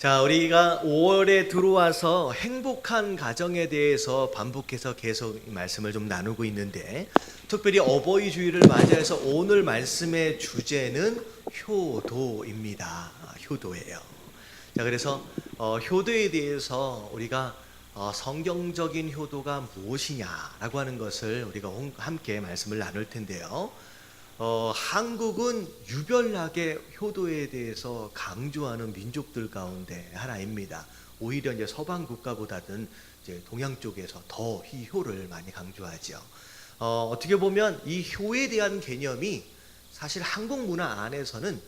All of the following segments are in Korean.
자, 우리가 5월에 들어와서 행복한 가정에 대해서 반복해서 계속 이 말씀을 좀 나누고 있는데, 특별히 어버이 주일을 맞이해서 오늘 말씀의 주제는 효도입니다. 효도예요. 자, 그래서 효도에 대해서 우리가 성경적인 효도가 무엇이냐라고 하는 것을 우리가 함께 말씀을 나눌 텐데요. 한국은 유별나게 효도에 대해서 강조하는 민족들 가운데 하나입니다. 오히려 이제 서방 국가보다는 이제 동양 쪽에서 더 이 효를 많이 강조하죠. 어떻게 보면 이 효에 대한 개념이 사실 한국 문화 안에서는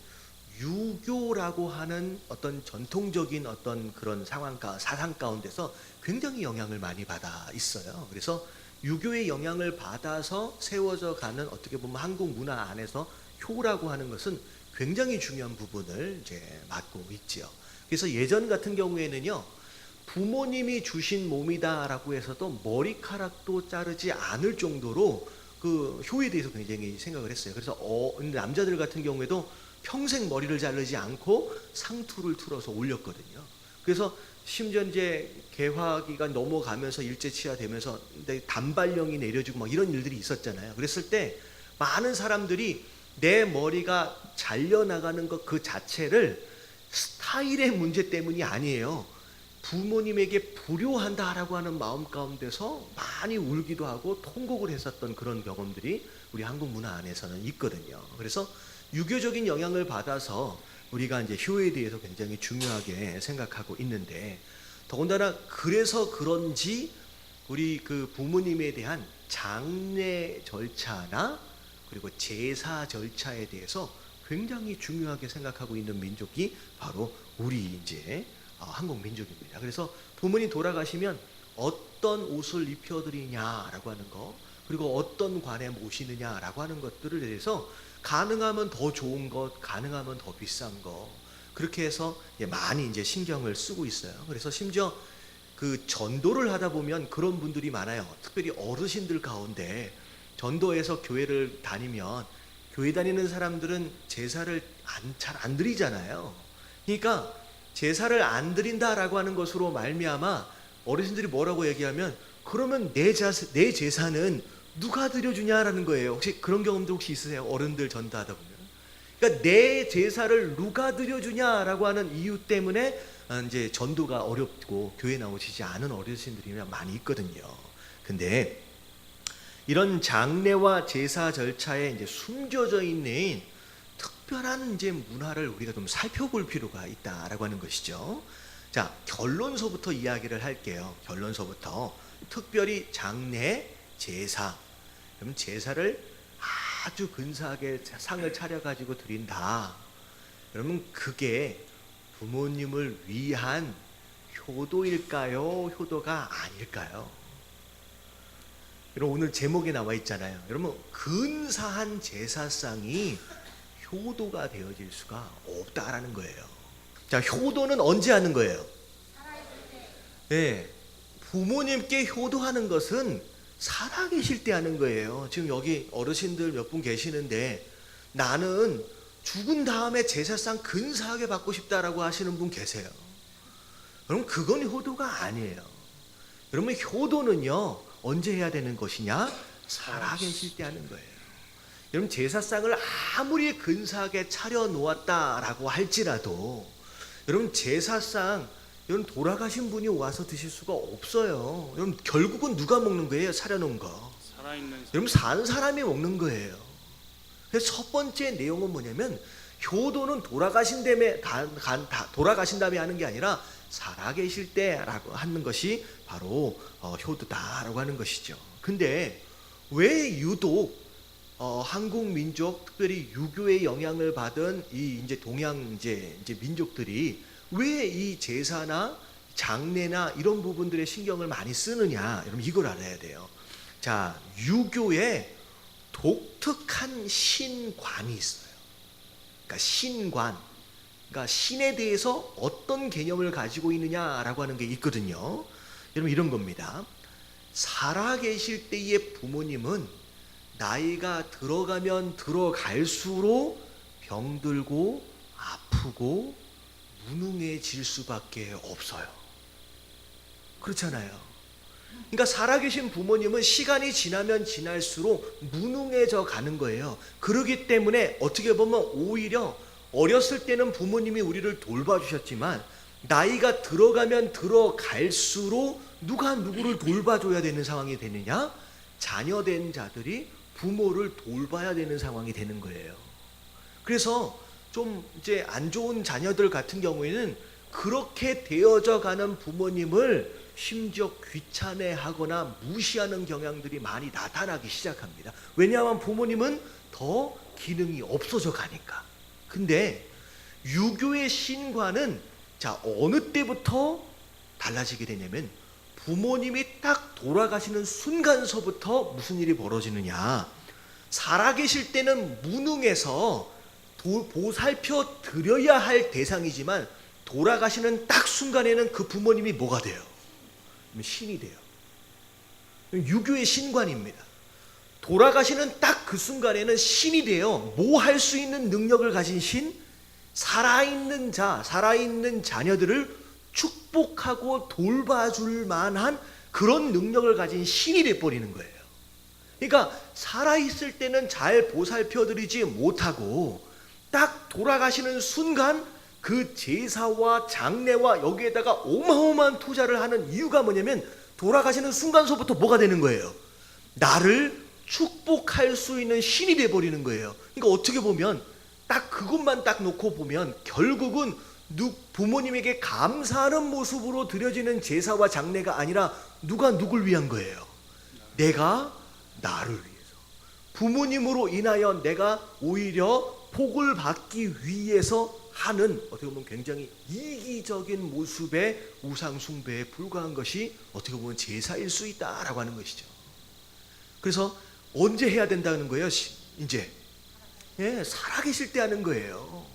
유교라고 하는 어떤 전통적인 어떤 그런 사상 가운데서 굉장히 영향을 많이 받아 있어요. 그래서 유교의 영향을 받아서 세워져 가는 어떻게 보면 한국 문화 안에서 효라고 하는 것은 굉장히 중요한 부분을 이제 맡고 있지요. 그래서 예전 같은 경우에는요, 부모님이 주신 몸이다라고 해서도 머리카락도 자르지 않을 정도로 그 효에 대해서 굉장히 생각을 했어요. 그래서 남자들 같은 경우에도 평생 머리를 자르지 않고 상투를 틀어서 올렸거든요. 그래서 심지어 이제 개화기가 넘어가면서 일제치하 되면서 단발령이 내려지고 막 이런 일들이 있었잖아요. 그랬을 때 많은 사람들이 내 머리가 잘려나가는 것 그 자체를 스타일의 문제 때문이 아니에요. 부모님에게 불효한다라고 하는 마음 가운데서 많이 울기도 하고 통곡을 했었던 그런 경험들이 우리 한국 문화 안에서는 있거든요. 그래서 유교적인 영향을 받아서 우리가 이제 효에 대해서 굉장히 중요하게 생각하고 있는데, 더군다나 그래서 그런지 우리 그 부모님에 대한 장례 절차나 그리고 제사 절차에 대해서 굉장히 중요하게 생각하고 있는 민족이 바로 우리 이제 한국 민족입니다. 그래서 부모님 돌아가시면 어떤 옷을 입혀드리냐라고 하는 거, 그리고 어떤 관에 모시느냐라고 하는 것들을 대해서 가능하면 더 좋은 것, 가능하면 더 비싼 거, 그렇게 해서 많이 이제 신경을 쓰고 있어요. 그래서 심지어 그 전도를 하다 보면 그런 분들이 많아요. 특별히 어르신들 가운데 전도해서 교회를 다니면 교회 다니는 사람들은 제사를 잘 안 드리잖아요. 그러니까 제사를 안 드린다라고 하는 것으로 말미암아 어르신들이 뭐라고 얘기하면, 그러면 내 제사는 누가 드려주냐라는 거예요. 혹시 그런 경험도 혹시 있으세요? 어른들 전도하다 보면. 그러니까 내 제사를 누가 드려주냐라고 하는 이유 때문에 이제 전도가 어렵고 교회 나오시지 않은 어르신들이 많이 있거든요. 근데 이런 장례와 제사 절차에 이제 숨겨져 있는 특별한 이제 문화를 우리가 좀 살펴볼 필요가 있다라고 하는 것이죠. 자, 결론서부터 이야기를 할게요. 결론서부터. 특별히 장례, 제사. 그러면 제사를 아주 근사하게 상을 차려가지고 드린다. 그러면 그게 부모님을 위한 효도일까요? 효도가 아닐까요? 여러분, 오늘 제목에 나와 있잖아요. 여러분, 근사한 제사상이 효도가 되어질 수가 없다라는 거예요. 자, 효도는 언제 하는 거예요? 네, 부모님께 효도하는 것은 살아계실 때 하는 거예요. 지금 여기 어르신들 몇 분 계시는데 나는 죽은 다음에 제사상 근사하게 받고 싶다라고 하시는 분 계세요. 그럼 그건 효도가 아니에요. 그러면 효도는요, 언제 해야 되는 것이냐? 살아계실 때 하는 거예요. 여러분, 제사상을 아무리 근사하게 차려놓았다라고 할지라도 여러분, 제사상 여러분 돌아가신 분이 와서 드실 수가 없어요. 여러분, 결국은 누가 먹는 거예요? 차려놓은 거. 살아있는 여러분, 산 사람이 먹는 거예요. 그래서 첫 번째 내용은 뭐냐면, 효도는 돌아가신 다음에 하는 게 아니라 살아계실 때라고 하는 것이 바로 효도다라고 하는 것이죠. 근데 왜 유독 한국 민족, 특별히 유교의 영향을 받은 이 이제 동양 이제 민족들이 왜 이 제사나 장례나 이런 부분들에 신경을 많이 쓰느냐? 여러분, 이걸 알아야 돼요. 자, 유교에 독특한 신관이 있어요. 그러니까 신관, 그러니까 신에 대해서 어떤 개념을 가지고 있느냐라고 하는 게 있거든요. 여러분, 이런 겁니다. 살아계실 때의 부모님은 나이가 들어가면 들어갈수록 병들고 아프고 무능해질 수밖에 없어요. 그렇잖아요. 그러니까 살아계신 부모님은 시간이 지나면 지날수록 무능해져 가는 거예요. 그렇기 때문에 어떻게 보면 오히려 어렸을 때는 부모님이 우리를 돌봐주셨지만 나이가 들어가면 들어갈수록 누가 누구를 돌봐줘야 되는 상황이 되느냐? 자녀된 자들이 부모를 돌봐야 되는 상황이 되는 거예요. 그래서 좀 이제 안 좋은 자녀들 같은 경우에는 그렇게 되어져 가는 부모님을 심지어 귀찮아하거나 무시하는 경향들이 많이 나타나기 시작합니다. 왜냐하면 부모님은 더 기능이 없어져 가니까. 근데 유교의 신과는 자 어느 때부터 달라지게 되냐면 부모님이 딱 돌아가시는 순간서부터 무슨 일이 벌어지느냐. 살아계실 때는 무능해서 보살펴 드려야 할 대상이지만 돌아가시는 딱 순간에는 그 부모님이 뭐가 돼요? 신이 돼요. 유교의 신관입니다. 돌아가시는 딱 그 순간에는 신이 돼요. 뭐 할 수 있는 능력을 가진 신? 살아있는 자, 살아있는 자녀들을 축복하고 돌봐줄 만한 그런 능력을 가진 신이 돼버리는 거예요. 그러니까 살아있을 때는 잘 보살펴드리지 못하고 딱 돌아가시는 순간 그 제사와 장례와 여기에다가 어마어마한 투자를 하는 이유가 뭐냐면 돌아가시는 순간서부터 뭐가 되는 거예요? 나를 축복할 수 있는 신이 돼버리는 거예요. 그러니까 어떻게 보면 딱 그것만 딱 놓고 보면 결국은 부모님에게 감사하는 모습으로 드려지는 제사와 장례가 아니라 누가 누굴 위한 거예요? 내가 나를 위해서. 부모님으로 인하여 내가 오히려 복을 받기 위해서 하는 어떻게 보면 굉장히 이기적인 모습의 우상 숭배에 불과한 것이 어떻게 보면 제사일 수 있다라고 하는 것이죠. 그래서 언제 해야 된다는 거예요? 이제 살아계실 때 하는 거예요.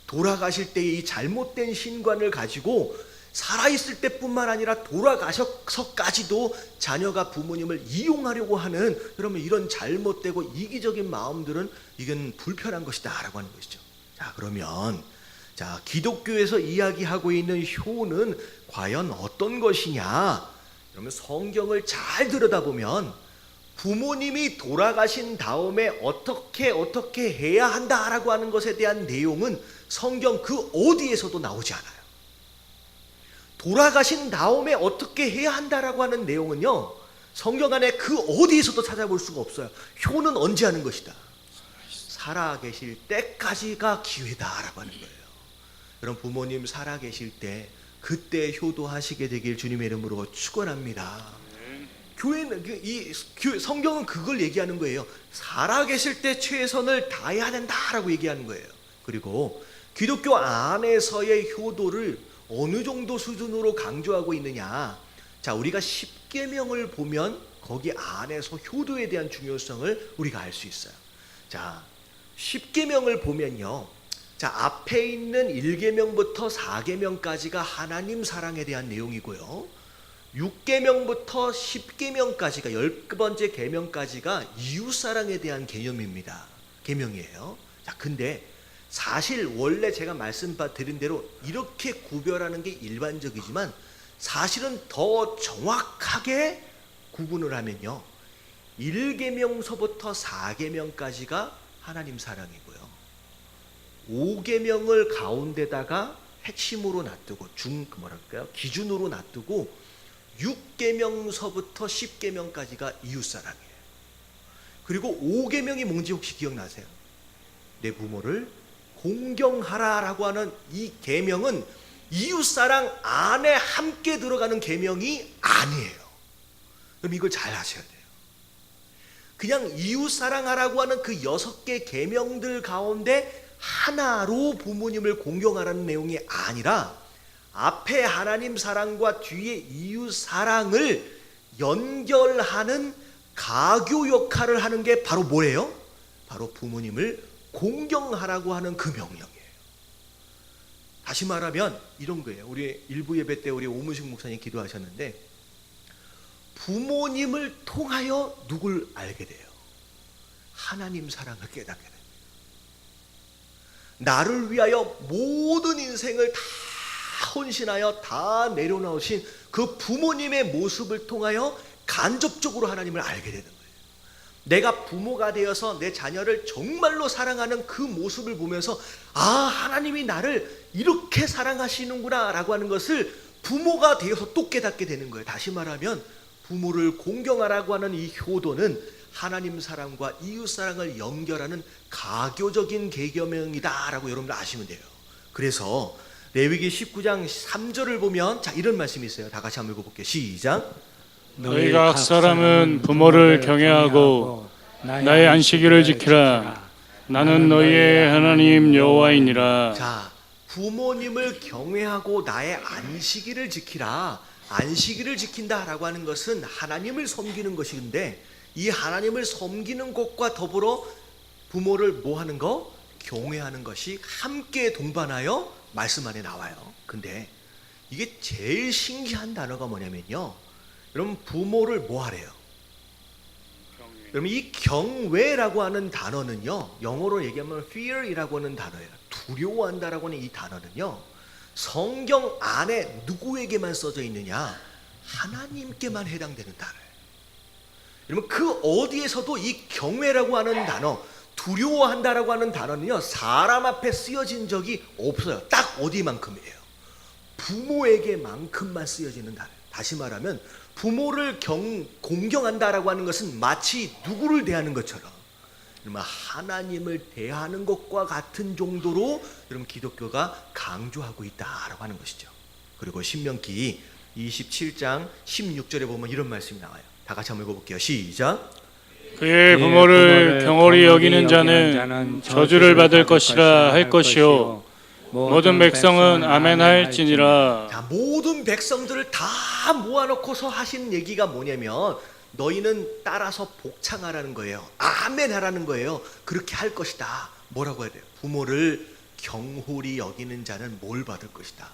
돌아가실 때 이 잘못된 신관을 가지고 살아있을 때뿐만 아니라 돌아가셔서까지도 자녀가 부모님을 이용하려고 하는 그러면 이런 잘못되고 이기적인 마음들은 이건 불편한 것이다 라고 하는 것이죠. 자 그러면 자 기독교에서 이야기하고 있는 효는 과연 어떤 것이냐? 그러면 성경을 잘 들여다보면 부모님이 돌아가신 다음에 어떻게 해야 한다라고 하는 것에 대한 내용은 성경 그 어디에서도 나오지 않아요. 돌아가신 다음에 어떻게 해야 한다라고 하는 내용은요 성경 안에 그 어디에서도 찾아볼 수가 없어요. 효는 언제 하는 것이다? 살아계실 때까지가 기회다라고 하는 거예요. 여러분 부모님 살아계실 때 그때 효도하시게 되길 주님의 이름으로 축원합니다. 교회는 성경은 그걸 얘기하는 거예요. 살아계실 때 최선을 다해야 된다라고 얘기하는 거예요. 그리고 기독교 안에서의 효도를 어느 정도 수준으로 강조하고 있느냐? 자, 우리가 십계명을 보면 거기 안에서 효도에 대한 중요성을 우리가 알 수 있어요. 자, 십계명을 보면요. 자, 앞에 있는 1계명부터 4계명까지가 하나님 사랑에 대한 내용이고요. 6계명부터 10계명까지가 10번째 계명까지가 이웃사랑에 대한 개념입니다. 계명이에요. 자, 근데 사실 원래 제가 말씀드린 대로 이렇게 구별하는 게 일반적이지만 사실은 더 정확하게 구분을 하면요. 1계명서부터 4계명까지가 하나님 사랑이고요. 5계명을 가운데다가 핵심으로 놔두고 기준으로 놔두고 6계명서부터 10계명까지가 이웃사랑이에요. 그리고 5계명이 뭔지 혹시 기억나세요? 내 부모를 공경하라라고 하는 이 계명은 이웃사랑 안에 함께 들어가는 계명이 아니에요. 그럼 이걸 잘 아셔야 돼요. 그냥 이웃사랑하라고 하는 그 6개 계명들 가운데 하나로 부모님을 공경하라는 내용이 아니라 앞에 하나님 사랑과 뒤에 이웃 사랑을 연결하는 가교 역할을 하는 게 바로 뭐예요? 바로 부모님을 공경하라고 하는 그 명령이에요. 다시 말하면 이런 거예요. 우리 일부 예배 때 우리 오문식 목사님 기도하셨는데 부모님을 통하여 누굴 알게 돼요? 하나님 사랑을 깨닫게 됩니다. 나를 위하여 모든 인생을 다 헌신하여 다 내려놓으신 그 부모님의 모습을 통하여 간접적으로 하나님을 알게 되는 거예요. 내가 부모가 되어서 내 자녀를 정말로 사랑하는 그 모습을 보면서 아, 하나님이 나를 이렇게 사랑하시는구나 라고 하는 것을 부모가 되어서 또 깨닫게 되는 거예요. 다시 말하면 부모를 공경하라고 하는 이 효도는 하나님 사랑과 이웃 사랑을 연결하는 가교적인 계명이다 라고 여러분들 아시면 돼요. 그래서 레위기 19장 3절을 보면 자, 이런 말씀이 있어요. 다 같이 한번 읽어볼게요. 시작. 너희 각 사람은 부모를 경외하고 나의 안식일을 지키라. 나는 너희의 하나님 여호와이니라. 자, 부모님을 경외하고 나의 안식일을 지키라. 안식일을 지킨다라고 하는 것은 하나님을 섬기는 것인데 이 하나님을 섬기는 것과 더불어 부모를 뭐 하는 거? 경외하는 것이 함께 동반하여 말씀 안에 나와요. 근데 이게 제일 신기한 단어가 뭐냐면요, 여러분 부모를 뭐 하래요? 여러분 이 경외라고 하는 단어는요, 영어로 얘기하면 fear이라고 하는 단어예요. 두려워한다라고 하는 이 단어는요, 성경 안에 누구에게만 써져 있느냐? 하나님께만 해당되는 단어예요. 여러분 그 어디에서도 이 경외라고 하는 단어, 두려워한다라고 하는 단어는요, 사람 앞에 쓰여진 적이 없어요. 딱 어디만큼이에요? 부모에게만큼만 쓰여지는 단어예요. 다시 말하면 부모를 공경한다라고 하는 것은 마치 누구를 대하는 것처럼 여러분 하나님을 대하는 것과 같은 정도로 여러분 기독교가 강조하고 있다라고 하는 것이죠. 그리고 신명기 27장 16절에 보면 이런 말씀이 나와요. 다 같이 한번 읽어볼게요. 시작. 그의 부모를 경홀히 여기는 자는 저주를 받을 것이라 할 것이요 모든 백성은 아멘 할지니라. 자, 모든 백성들을 다 모아놓고서 하신 얘기가 뭐냐면 너희는 따라서 복창하라는 거예요. 아멘 하라는 거예요. 그렇게 할 것이다. 뭐라고 해야 돼요? 부모를 경홀히 여기는 자는 뭘 받을 것이다?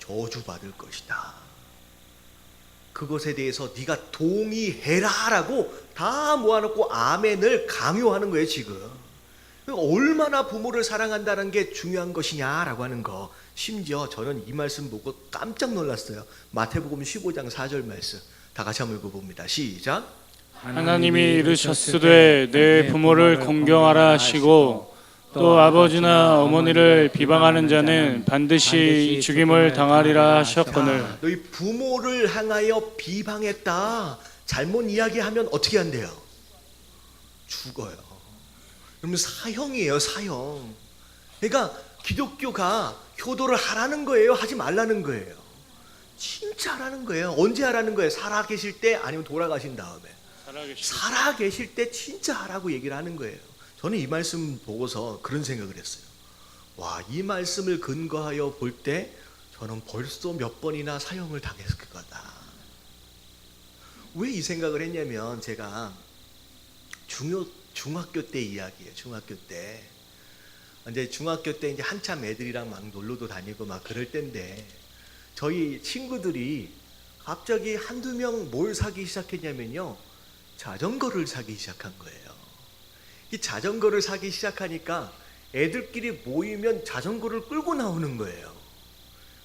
저주받을 것이다. 그것에 대해서 네가 동의해라라고 다 모아놓고 아멘을 강요하는 거예요. 지금 얼마나 부모를 사랑한다는 게 중요한 것이냐라고 하는 거. 심지어 저는 이 말씀 보고 깜짝 놀랐어요. 마태복음 15장 4절 말씀 다 같이 한번 읽어봅니다. 시작. 하나님이 이르셨으되 내 부모를 공경하라 하시고 또 아버지나 어머니를 비방하는 자는 반드시 죽임을 당하리라 하셨거늘. 너희 부모를 향하여 비방했다, 잘못 이야기하면 어떻게 한대요? 죽어요. 그러면 사형이에요. 사형. 그러니까 기독교가 효도를 하라는 거예요? 하지 말라는 거예요? 진짜 하라는 거예요. 언제 하라는 거예요? 살아 계실 때 아니면 돌아가신 다음에? 살아 계실 때 진짜 하라고 얘기를 하는 거예요. 저는 이 말씀 보고서 그런 생각을 했어요. 와, 이 말씀을 근거하여 볼 때 저는 벌써 몇 번이나 사형을 당했을 거다. 왜 이 생각을 했냐면 제가 중학교 때 이야기예요. 중학교 때 이제 중학교 때 이제 한참 애들이랑 막 놀러도 다니고 막 그럴 때인데 저희 친구들이 갑자기 한두 명 뭘 사기 시작했냐면요, 자전거를 사기 시작한 거예요. 이 자전거를 사기 시작하니까 애들끼리 모이면 자전거를 끌고 나오는 거예요.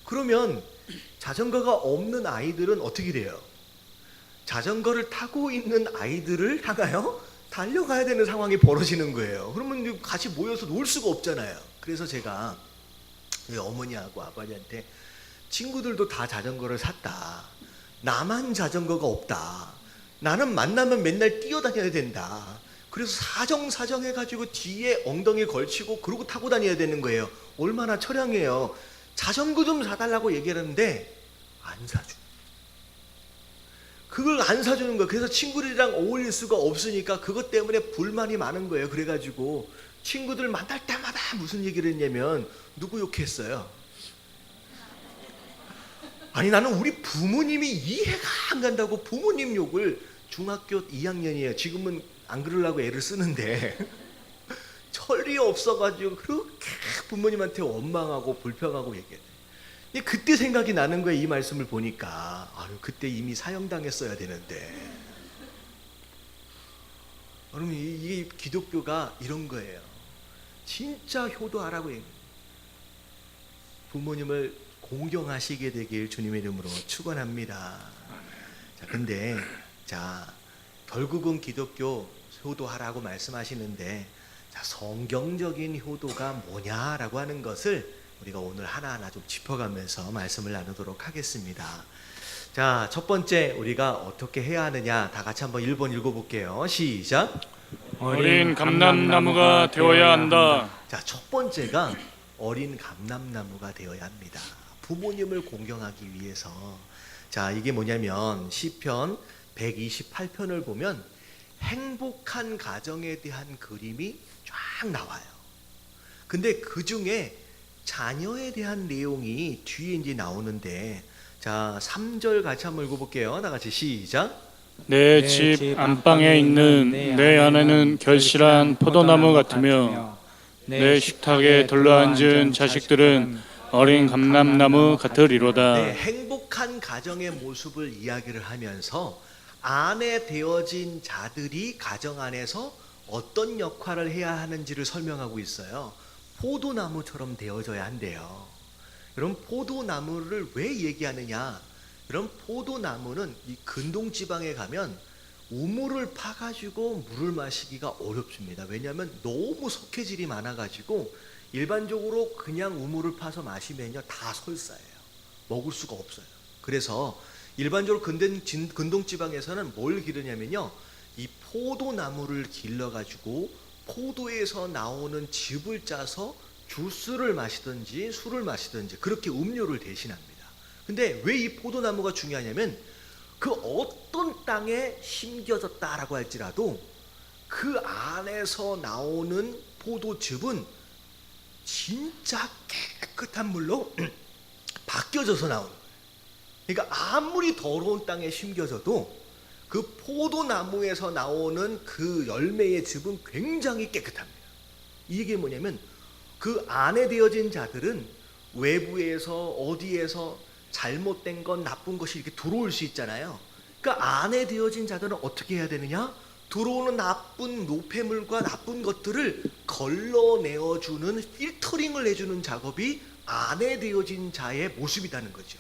그러면 자전거가 없는 아이들은 어떻게 돼요? 자전거를 타고 있는 아이들을 향하여 달려가야 되는 상황이 벌어지는 거예요. 그러면 같이 모여서 놀 수가 없잖아요. 그래서 제가 어머니하고 아버지한테 친구들도 다 자전거를 샀다, 나만 자전거가 없다, 나는 만나면 맨날 뛰어다녀야 된다, 그래서 사정 해가지고 뒤에 엉덩이 걸치고 그러고 타고 다녀야 되는 거예요. 얼마나 처량해요. 자전거 좀 사달라고 얘기하는데 안 사줘. 그걸 안 사주는 거예요. 그래서 친구들이랑 어울릴 수가 없으니까 그것 때문에 불만이 많은 거예요. 그래가지고 친구들 만날 때마다 무슨 얘기를 했냐면 누구 욕했어요? 아니 나는 우리 부모님이 이해가 안 간다고 부모님 욕을, 중학교 2학년이에요. 지금은 안 그러려고 애를 쓰는데 철이 없어가지고 그렇게 부모님한테 원망하고 불평하고 얘기해. 그때 생각이 나는 거예요. 이 말씀을 보니까 아유, 그때 이미 사형당했어야 되는데. 여러분 이게 기독교가 이런 거예요. 진짜 효도하라고 얘기해요. 부모님을 공경하시게 되길 주님의 이름으로 축원합니다. 자, 근데 결국은 기독교 효도하라고 말씀하시는데, 자, 성경적인 효도가 뭐냐라고 하는 것을 우리가 오늘 하나하나 좀 짚어가면서 말씀을 나누도록 하겠습니다. 자, 첫 번째 우리가 어떻게 해야 하느냐, 다 같이 한번 1번 읽어볼게요. 시작. 어린 감람나무가 되어야 한다. 자, 첫 번째가 어린 감람나무가 되어야 합니다. 부모님을 공경하기 위해서. 자, 이게 뭐냐면 시편 128편을 보면 행복한 가정에 대한 그림이 쫙 나와요. 근데 그 중에 자녀에 대한 내용이 뒤에 이제 나오는데, 자, 3절 같이 한번 읽어볼게요. 다 같이 시작. 내 집 안방에 있는 내 아내는 결실한 포도나무 같으며 내 식탁에 둘러앉은 자식들은 어린 감람나무 같으리로다. 네, 행복한 가정의 모습을 이야기를 하면서 아내 되어진 자들이 가정 안에서 어떤 역할을 해야 하는지를 설명하고 있어요. 포도나무처럼 되어져야 한대요. 여러분, 포도나무를 왜 얘기하느냐? 여러분, 포도나무는 이 근동 지방에 가면 우물을 파가지고 물을 마시기가 어렵습니다. 왜냐하면 너무 석회질이 많아가지고 일반적으로 그냥 우물을 파서 마시면요 다 설사예요. 먹을 수가 없어요. 그래서 일반적으로 근동 지방에서는 뭘 기르냐면요, 이 포도나무를 길러가지고 포도에서 나오는 즙을 짜서 주스를 마시든지 술을 마시든지 그렇게 음료를 대신합니다. 근데 왜 이 포도나무가 중요하냐면, 그 어떤 땅에 심겨졌다라고 할지라도 그 안에서 나오는 포도즙은 진짜 깨끗한 물로 바뀌어져서 나오는 거예요. 그러니까 아무리 더러운 땅에 심겨져도 그 포도나무에서 나오는 그 열매의 즙은 굉장히 깨끗합니다. 이게 뭐냐면, 그 안에 되어진 자들은 외부에서 어디에서 잘못된 건 나쁜 것이 이렇게 들어올 수 있잖아요. 그러니까 안에 되어진 자들은 어떻게 해야 되느냐? 들어오는 나쁜 노폐물과 나쁜 것들을 걸러내어주는, 필터링을 해주는 작업이 안에 되어진 자의 모습이라는 거죠.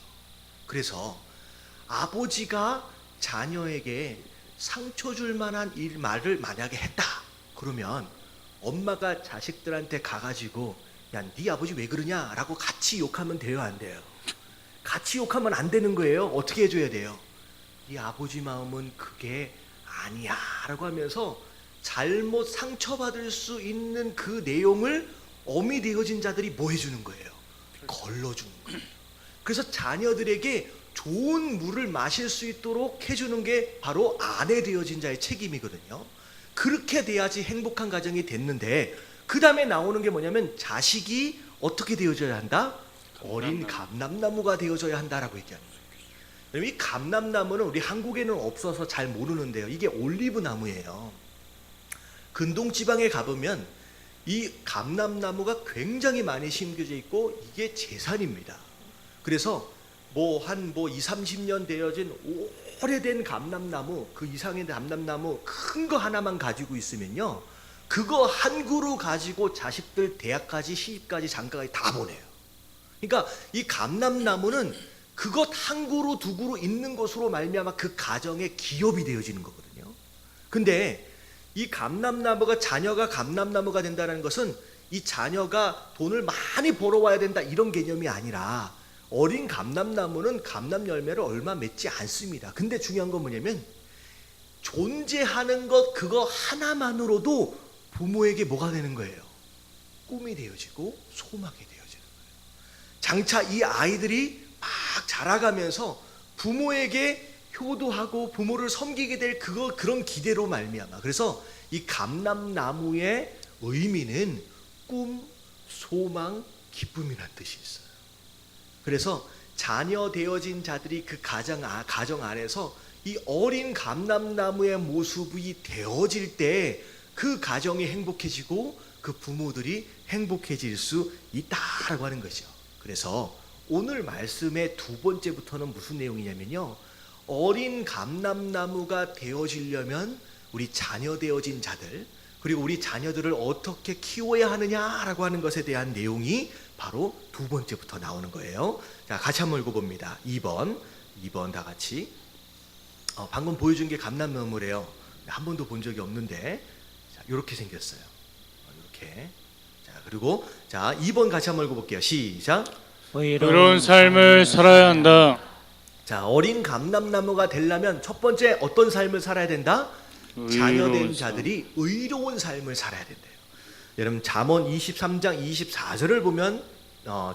그래서 아버지가 자녀에게 상처 줄 만한 말을 만약에 했다 그러면 엄마가 자식들한테 가가지고 야, 네 아버지 왜 그러냐 라고 같이 욕하면 돼요, 안 돼요? 같이 욕하면 안 되는 거예요. 어떻게 해줘야 돼요? 네 아버지 마음은 그게 아니야 라고 하면서 잘못 상처받을 수 있는 그 내용을 어미 되어진 자들이 뭐 해주는 거예요? 걸러주는 거예요. 그래서 자녀들에게 좋은 물을 마실 수 있도록 해주는 게 바로 아내 되어진 자의 책임이거든요. 그렇게 돼야지 행복한 가정이 됐는데, 그 다음에 나오는 게 뭐냐면 자식이 어떻게 되어져야 한다? 어린 감람나무가 되어져야 한다라고 얘기하는 거예요. 이 감람나무는 우리 한국에는 없어서 잘 모르는데요, 이게 올리브 나무예요. 근동 지방에 가보면 이 감람나무가 굉장히 많이 심겨져 있고 이게 재산입니다. 그래서 한 20-30년 되어진 오래된 감람나무, 그 이상의 감람나무 큰 거 하나만 가지고 있으면요, 그거 한 그루 가지고 자식들 대학까지, 시집까지, 장가까지 다 보내요. 그러니까 이 감람나무는 그것 한 그루 두 그루 있는 것으로 말미암아 그 가정의 기업이 되어지는 거거든요. 근데 이 감람나무가, 자녀가 감람나무가 된다는 것은 이 자녀가 돈을 많이 벌어와야 된다 이런 개념이 아니라, 어린 감람나무는 감람 열매를 얼마 맺지 않습니다. 근데 중요한 건 뭐냐면 존재하는 것 그거 하나만으로도 부모에게 뭐가 되는 거예요? 꿈이 되어지고 소망이 되어지는 거예요. 장차 이 아이들이 막 자라가면서 부모에게 효도하고 부모를 섬기게 될 그런 기대로 말미암아. 그래서 이 감람나무의 의미는 꿈, 소망, 기쁨이라는 뜻이 있어요. 그래서 자녀 되어진 자들이 그 가정 안에서 이 어린 감람나무의 모습이 되어질 때 그 가정이 행복해지고 그 부모들이 행복해질 수 있다라고 하는 거죠. 그래서 오늘 말씀의 두 번째부터는 무슨 내용이냐면요, 어린 감람나무가 되어지려면 우리 자녀 되어진 자들, 그리고 우리 자녀들을 어떻게 키워야 하느냐라고 하는 것에 대한 내용이 바로 두 번째부터 나오는 거예요. 자, 같이 한번 읽어봅니다. 2번 다 같이. 방금 보여준 게 감람나무래요. 한 번도 본 적이 없는데, 자, 이렇게 생겼어요. 이렇게. 자, 그리고 자, 2번 같이 한번 읽어볼게요. 시작. 의로운 삶을 살아야 한다. 자, 어린 감람나무가 되려면 첫 번째 어떤 삶을 살아야 된다? 자녀된 자들이 의로운 삶을 살아야 된대요. 여러분 잠언 23장 24절을 보면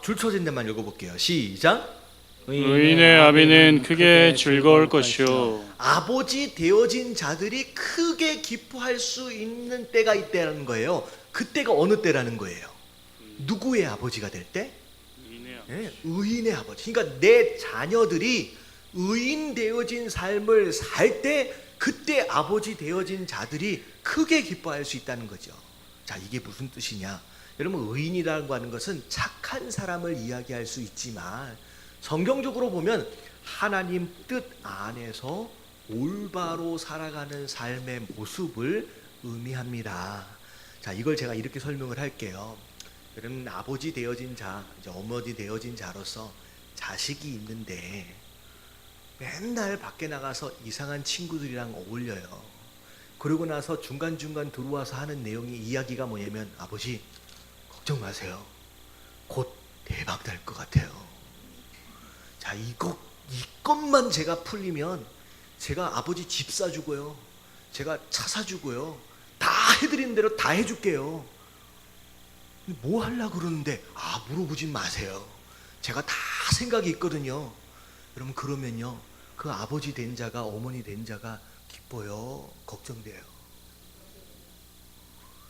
줄 쳐진 데만 읽어볼게요. 시작. 의인의 아비는 크게 즐거울 것이요. 아버지 되어진 자들이 크게 기뻐할 수 있는 때가 있다는 거예요. 그때가 어느 때라는 거예요? 누구의 아버지가 될 때? 의인의 아버지. 그러니까 내 자녀들이 의인 되어진 삶을 살 때 그때 아버지 되어진 자들이 크게 기뻐할 수 있다는 거죠. 자, 이게 무슨 뜻이냐? 여러분, 의인이라고 하는 것은 착한 사람을 이야기할 수 있지만 성경적으로 보면 하나님 뜻 안에서 올바로 살아가는 삶의 모습을 의미합니다. 자, 이걸 제가 이렇게 설명을 할게요. 여러분, 아버지 되어진 자, 이제 어머니 되어진 자로서 자식이 있는데 맨날 밖에 나가서 이상한 친구들이랑 어울려요. 그러고 나서 중간중간 들어와서 하는 내용이 이야기가 뭐냐면, 아버지 걱정 마세요. 곧 대박 날 것 같아요. 자, 이것만 제가 풀리면 제가 아버지 집 사주고요, 제가 차 사주고요, 다 해드리는 대로 다 해줄게요. 뭐 하려고 그러는데, 물어보진 마세요. 제가 다 생각이 있거든요. 여러분, 그러면요, 그 아버지 된 자가, 어머니 된 자가 기뻐요? 걱정돼요?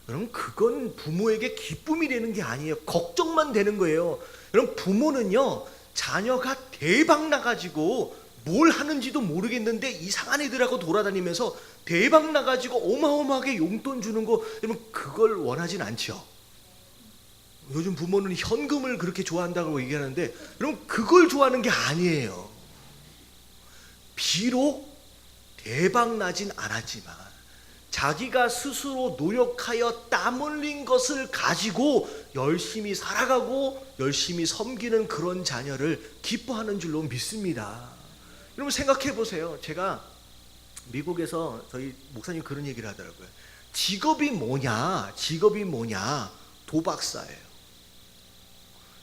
여러분, 그건 부모에게 기쁨이 되는 게 아니에요. 걱정만 되는 거예요. 여러분, 부모는요, 자녀가 대박 나가지고 뭘 하는지도 모르겠는데 이상한 애들하고 돌아다니면서 대박 나가지고 어마어마하게 용돈 주는 거, 여러분, 그걸 원하진 않죠. 요즘 부모는 현금을 그렇게 좋아한다고 얘기하는데, 여러분, 그걸 좋아하는 게 아니에요. 비록 대박 나진 않았지만 자기가 스스로 노력하여 땀 흘린 것을 가지고 열심히 살아가고 열심히 섬기는 그런 자녀를 기뻐하는 줄로 믿습니다. 여러분, 생각해 보세요. 제가 미국에서 저희 목사님 그런 얘기를 하더라고요. 직업이 뭐냐? 도박사예요.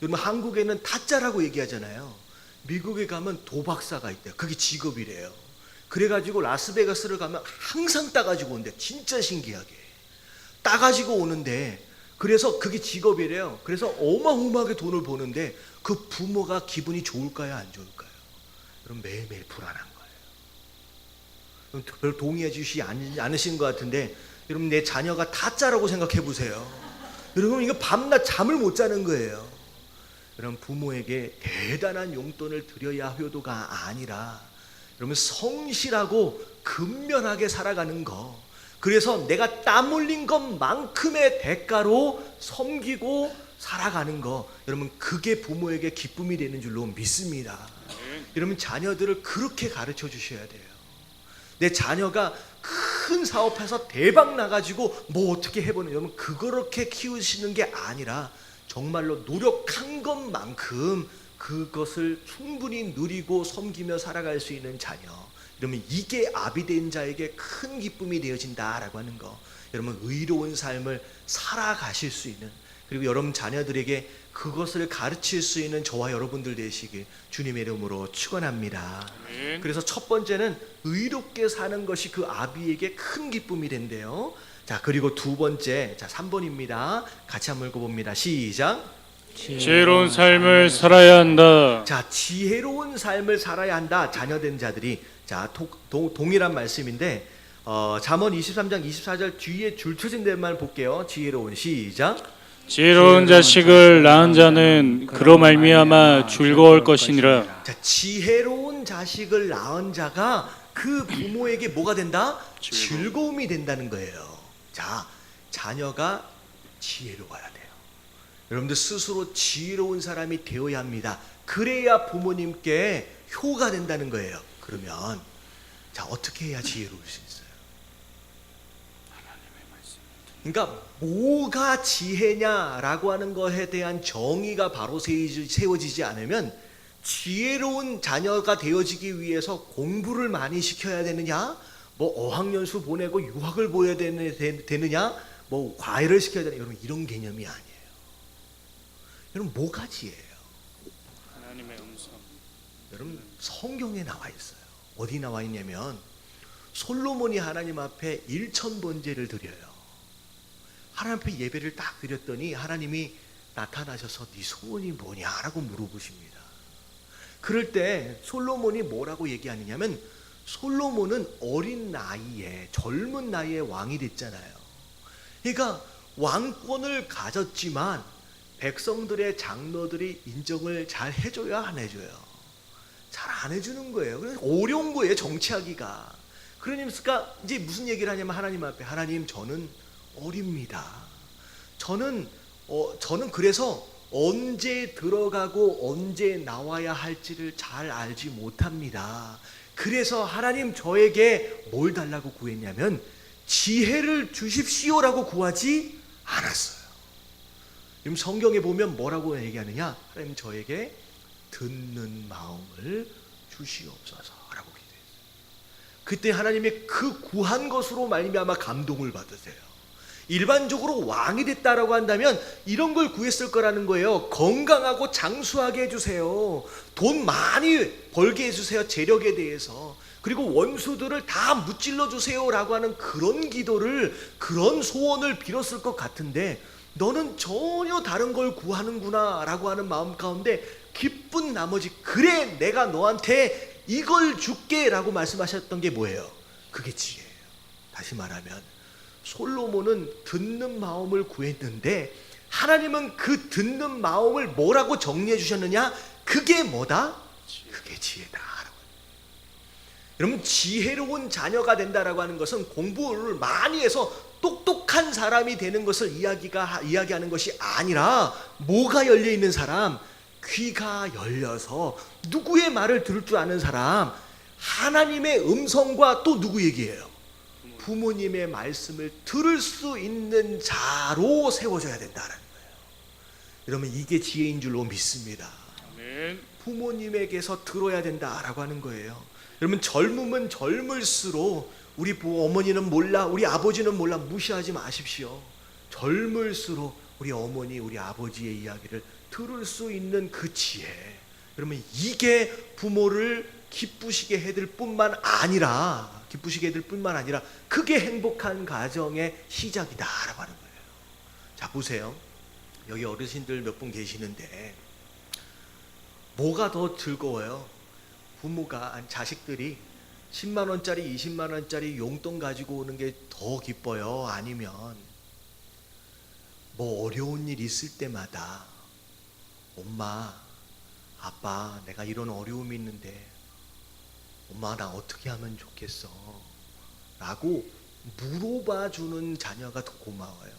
여러분, 한국에는 타짜라고 얘기하잖아요. 미국에 가면 도박사가 있대요. 그게 직업이래요. 그래가지고 라스베가스를 가면 항상 따가지고 온대. 진짜 신기하게 따가지고 오는데, 그래서 그게 직업이래요. 그래서 어마어마하게 돈을 버는데 그 부모가 기분이 좋을까요, 안 좋을까요? 그럼 매일매일 불안한 거예요. 별 동의해 주시지 않으신 것 같은데, 여러분, 내 자녀가 타짜라고 생각해 보세요. 여러분, 이거 밤낮 잠을 못 자는 거예요. 여러분, 부모에게 대단한 용돈을 드려야 효도가 아니라, 여러분, 성실하고 근면하게 살아가는 거, 그래서 내가 땀 흘린 것만큼의 대가로 섬기고 살아가는 거, 여러분, 그게 부모에게 기쁨이 되는 줄로 믿습니다. 여러분, 자녀들을 그렇게 가르쳐 주셔야 돼요. 내 자녀가 큰 사업해서 대박 나가지고 뭐 어떻게 해보는, 여러분, 그렇게 키우시는 게 아니라 정말로 노력한 것만큼 그것을 충분히 누리고 섬기며 살아갈 수 있는 자녀, 여러분, 이게 아비된 자에게 큰 기쁨이 되어진다라고 하는 거, 여러분, 의로운 삶을 살아가실 수 있는, 그리고 여러분 자녀들에게 그것을 가르칠 수 있는 저와 여러분들 되시길 주님의 이름으로 축원합니다. 그래서 첫 번째는 의롭게 사는 것이 그 아비에게 큰 기쁨이 된대요. 자, 그리고 두 번째, 자, 3번입니다. 같이 한번 읽어봅니다. 시작. 지혜로운 삶을 살아야 한다. 자, 지혜로운 삶을 살아야 한다. 자녀된 자들이. 자, 동일한 말씀인데 잠언 23장 24절 뒤에 줄 쳐진 데만 볼게요. 지혜로운, 시작. 지혜로운 자식을 낳은 자는 그로 말미암아 즐거울 것이니라. 자, 지혜로운 자식을 낳은 자가 그 부모에게 뭐가 된다? 즐거움이 된다는 거예요. 자, 자녀가 지혜로워야 돼요. 여러분들 스스로 지혜로운 사람이 되어야 합니다. 그래야 부모님께 효가 된다는 거예요. 그러면 자, 어떻게 해야 지혜로울 수 있어요? 그러니까 뭐가 지혜냐라고 하는 것에 대한 정의가 바로 세워지지 않으면 지혜로운 자녀가 되어지기 위해서 공부를 많이 시켜야 되느냐, 뭐 어학연수 보내고 유학을 보여야 되느냐, 뭐 과외를 시켜야 되느냐, 여러분 이런 개념이 아니에요. 여러분 뭐가 지혜예요? 하나님의 음성. 여러분 성경에 나와 있어요. 어디 나와 있냐면 솔로몬이 하나님 앞에 1000번제를 드려요. 하나님 앞에 예배를 딱 드렸더니 하나님이 나타나셔서 네 소원이 뭐냐라고 물어보십니다. 그럴 때 솔로몬이 뭐라고 얘기하느냐면, 솔로몬은 어린 나이에, 젊은 나이에 왕이 됐잖아요. 그러니까 왕권을 가졌지만 백성들의 장로들이 인정을 잘 해줘야 안 해줘요? 잘 안 해주는 거예요. 그래서 어려운 거예요, 정치하기가. 그러니까 이제 무슨 얘기를 하냐면 하나님 앞에, 하나님 저는 어립니다. 저는 그래서 언제 들어가고 언제 나와야 할지를 잘 알지 못합니다. 그래서 하나님 저에게 뭘 달라고 구했냐면 지혜를 주십시오라고 구하지 않았어요. 지금 성경에 보면 뭐라고 얘기하느냐? 하나님 저에게 듣는 마음을 주시옵소서라고 기도했어요. 그때 하나님의 그 구한 것으로 말미암아 감동을 받으세요. 일반적으로 왕이 됐다라고 한다면 이런 걸 구했을 거라는 거예요. 건강하고 장수하게 해주세요. 돈 많이 벌게 해주세요. 재력에 대해서. 그리고 원수들을 다 무찔러 주세요라고 하는 그런 기도를, 그런 소원을 빌었을 것 같은데, 너는 전혀 다른 걸 구하는구나 라고 하는 마음 가운데 기쁜 나머지, 그래 내가 너한테 이걸 줄게 라고 말씀하셨던 게 뭐예요? 그게 지혜예요. 다시 말하면 솔로몬은 듣는 마음을 구했는데 하나님은 그 듣는 마음을 뭐라고 정리해 주셨느냐? 그게 뭐다? 그게 지혜다. 여러분 지혜로운 자녀가 된다라고 하는 것은 공부를 많이 해서 똑똑한 사람이 되는 것을 이야기하는 것이 아니라, 뭐가 열려 있는 사람? 귀가 열려서 누구의 말을 들을 줄 아는 사람, 하나님의 음성과 또 누구 얘기예요? 부모님의 말씀을 들을 수 있는 자로 세워져야 된다는 거예요. 여러분 이게 지혜인 줄로 믿습니다. 아멘. 부모님에게서 들어야 된다라고 하는 거예요. 여러분 젊으면 젊을수록, 우리 어머니는 몰라, 우리 아버지는 몰라, 무시하지 마십시오. 젊을수록 우리 어머니, 우리 아버지의 이야기를 들을 수 있는 그 지혜, 여러분 이게 부모를 기쁘시게 해줄 뿐만 아니라 그게 행복한 가정의 시작이다라고 하는 거예요. 자 보세요. 여기 어르신들 몇 분 계시는데 뭐가 더 즐거워요? 부모가, 자식들이 10만 원짜리 20만 원짜리 용돈 가지고 오는 게 더 기뻐요? 아니면 뭐 어려운 일 있을 때마다 엄마, 아빠 내가 이런 어려움이 있는데 엄마 나 어떻게 하면 좋겠어? 라고 물어봐 주는 자녀가 더 고마워요.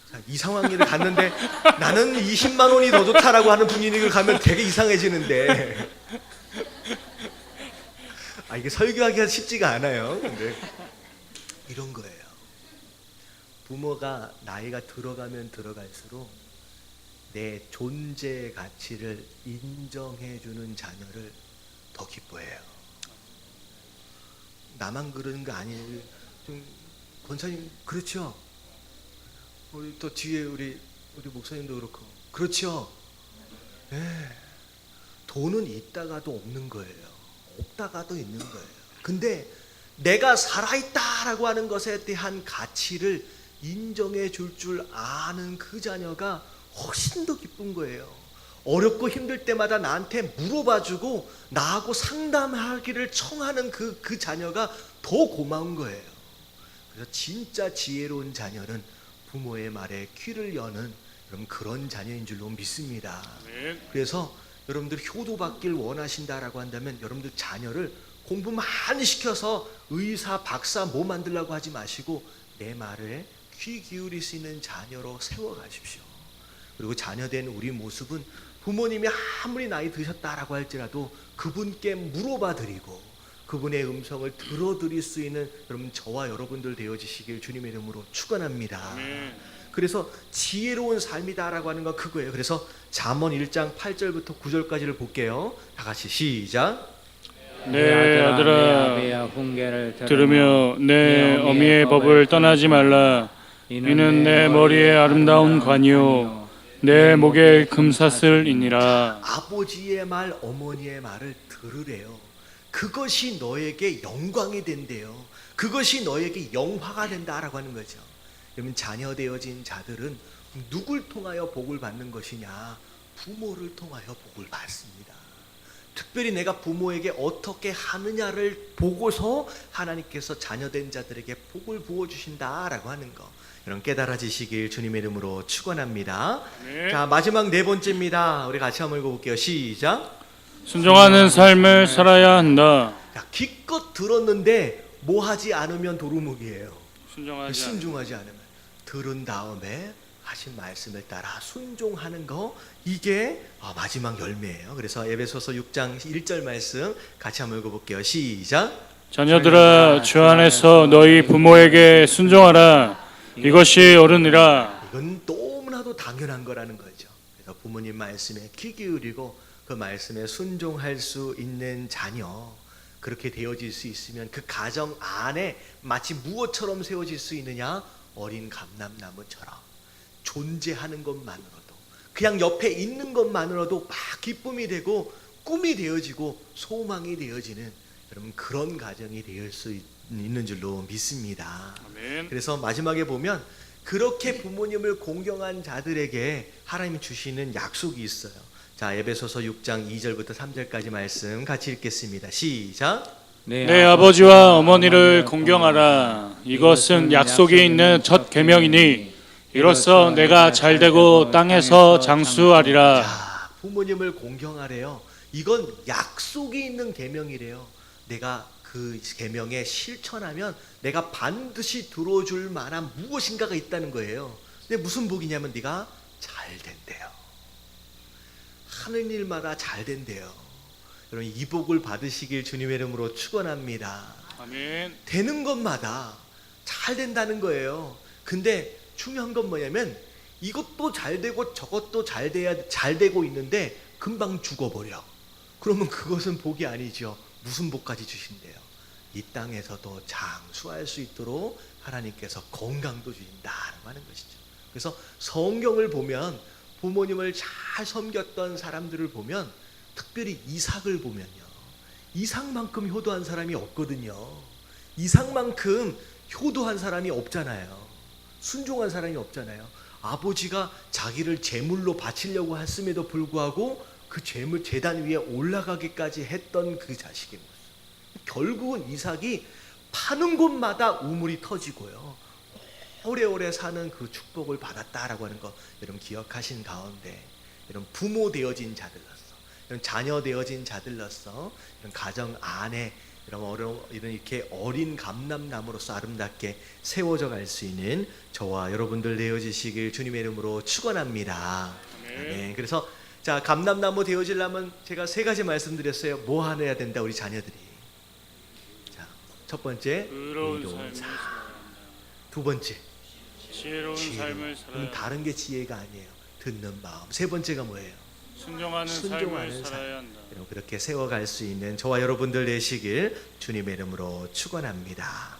자, 이 상황을 갔는데 나는 20만 원이 더 좋다라고 하는 분위기를 가면 되게 이상해지는데, 이게 설교하기가 쉽지가 않아요. 근데 이런 거예요. 부모가 나이가 들어가면 들어갈수록 내 존재 가치를 인정해 주는 자녀를 더 기뻐해요. 나만 그러는 거 아니에요. 좀 권사님 그렇죠? 우리 또 뒤에 우리 목사님도 그렇고 그렇죠? 네. 돈은 있다가도 없는 거예요. 없다가도 있는 거예요. 근데 내가 살아있다라고 하는 것에 대한 가치를 인정해 줄 아는 그 자녀가 훨씬 더 기쁜 거예요. 어렵고 힘들 때마다 나한테 물어봐주고 나하고 상담하기를 청하는 그 자녀가 더 고마운 거예요. 그래서 진짜 지혜로운 자녀는 부모의 말에 귀를 여는 그런 자녀인 줄로 믿습니다. 그래서 여러분들 효도받길 원하신다라고 한다면 여러분들 자녀를 공부 많이 시켜서 의사, 박사 뭐 만들려고 하지 마시고 내 말에 귀 기울일 수 있는 자녀로 세워가십시오. 그리고 자녀된 우리 모습은 부모님이 아무리 나이 드셨다라고 할지라도 그분께 물어봐 드리고 그분의 음성을 들어드릴 수 있는 여러분 저와 여러분들 되어지시길 주님의 이름으로 축원합니다. 그래서 지혜로운 삶이다라고 하는 건 그거예요. 그래서 잠언 1장 8절부터 9절까지를 볼게요. 다 같이 시작. 내 아들아 들으며 내 어미의 법을 떠나지 말라. 이는 내 머리에 아름다운 관이요 내 목에 금사슬이니라. 아버지의 말, 어머니의 말을 들으래요. 그것이 너에게 영광이 된대요. 그것이 너에게 영화가 된다라고 하는 거죠. 그러면 자녀 되어진 자들은 누굴 통하여 복을 받는 것이냐? 부모를 통하여 복을 받습니다. 특별히 내가 부모에게 어떻게 하느냐를 보고서 하나님께서 자녀된 자들에게 복을 부어주신다라고 하는 거, 여러분 깨달아지시길 주님의 이름으로 축원합니다. 네. 자, 마지막 네 번째입니다. 우리 같이 한번 읽어볼게요. 시작. 순종하는 삶을 살아야 한다. 자, 기껏 들었는데 뭐 하지 않으면 도루묵이에요. 순종하지 않으면 들은 다음에 하신 말씀을 따라 순종하는 거, 이게 마지막 열매예요. 그래서 에베소서 6장 1절 말씀 같이 한번 읽어볼게요. 시작. 자녀들아 주 안에서 너희 부모에게 순종하라. 이것이 옳으니라. 이건 너무나도 당연한 거라는 거죠. 그래서 부모님 말씀에 귀 기울이고 그 말씀에 순종할 수 있는 자녀, 그렇게 되어질 수 있으면 그 가정 안에 마치 무엇처럼 세워질 수 있느냐? 어린 감람나무처럼 존재하는 것만으로도, 그냥 옆에 있는 것만으로도 막 기쁨이 되고 꿈이 되어지고 소망이 되어지는 여러분 그런 가정이 될 수 있는 줄로 믿습니다. 아멘. 그래서 마지막에 보면 그렇게 부모님을 공경한 자들에게 하나님이 주시는 약속이 있어요. 자, 에베소서 6장 2절부터 3절까지 말씀 같이 읽겠습니다. 시작. 내 아버지와 어머니를 공경하라. 이것은 약속이 있는 첫 계명이니 이로써 내가 잘되고 땅에서 장수하리라. 자, 부모님을 공경하래요. 이건 약속이 있는 계명이래요. 내가 그 계명에 실천하면 내가 반드시 들어줄 만한 무엇인가가 있다는 거예요. 근데 무슨 복이냐면 네가 잘 된대요. 하는 일마다 잘 된대요. 여러분 이 복을 받으시길 주님의 이름으로 축원합니다. 아멘. 되는 것마다 잘 된다는 거예요. 근데 중요한 건 뭐냐면 이것도 잘 되고 저것도 잘 되고 있는데 금방 죽어버려. 그러면 그것은 복이 아니죠. 무슨 복까지 주신대요? 이 땅에서도 장수할 수 있도록 하나님께서 건강도 주신다고 하는 것이죠. 그래서 성경을 보면 부모님을 잘 섬겼던 사람들을 보면, 특별히 이삭을 보면요, 이삭만큼 효도한 사람이 없거든요. 이삭만큼 효도한 사람이 없잖아요. 순종한 사람이 없잖아요. 아버지가 자기를 제물로 바치려고 했음에도 불구하고 그 제물 제단 위에 올라가기까지 했던 그 자식의 모습. 결국은 이삭이 파는 곳마다 우물이 터지고요, 오래오래 사는 그 축복을 받았다라고 하는 거 여러분 기억하신 가운데, 여러분 부모 되어진 자들로서, 여러분 자녀 되어진 자들로서, 이런 가정 안에 이런 이렇게 어린 감람나무로서 아름답게 세워져 갈 수 있는 저와 여러분들 되어지시길 주님의 이름으로 축원합니다. 네. 그래서 자, 감람나무 되어지려면 제가 세 가지 말씀드렸어요. 뭐 하셔야 된다 우리 자녀들이. 자, 첫 번째 의로운 삶을 살아야 한다. 두 번째 지혜로운 삶을 살아야 한다. 다른 게 지혜가 아니에요. 듣는 마음. 세 번째가 뭐예요? 순종하는 삶을 살아야 한다. 그렇게 세워갈 수 있는 저와 여러분들 되시길 주님의 이름으로 축원합니다.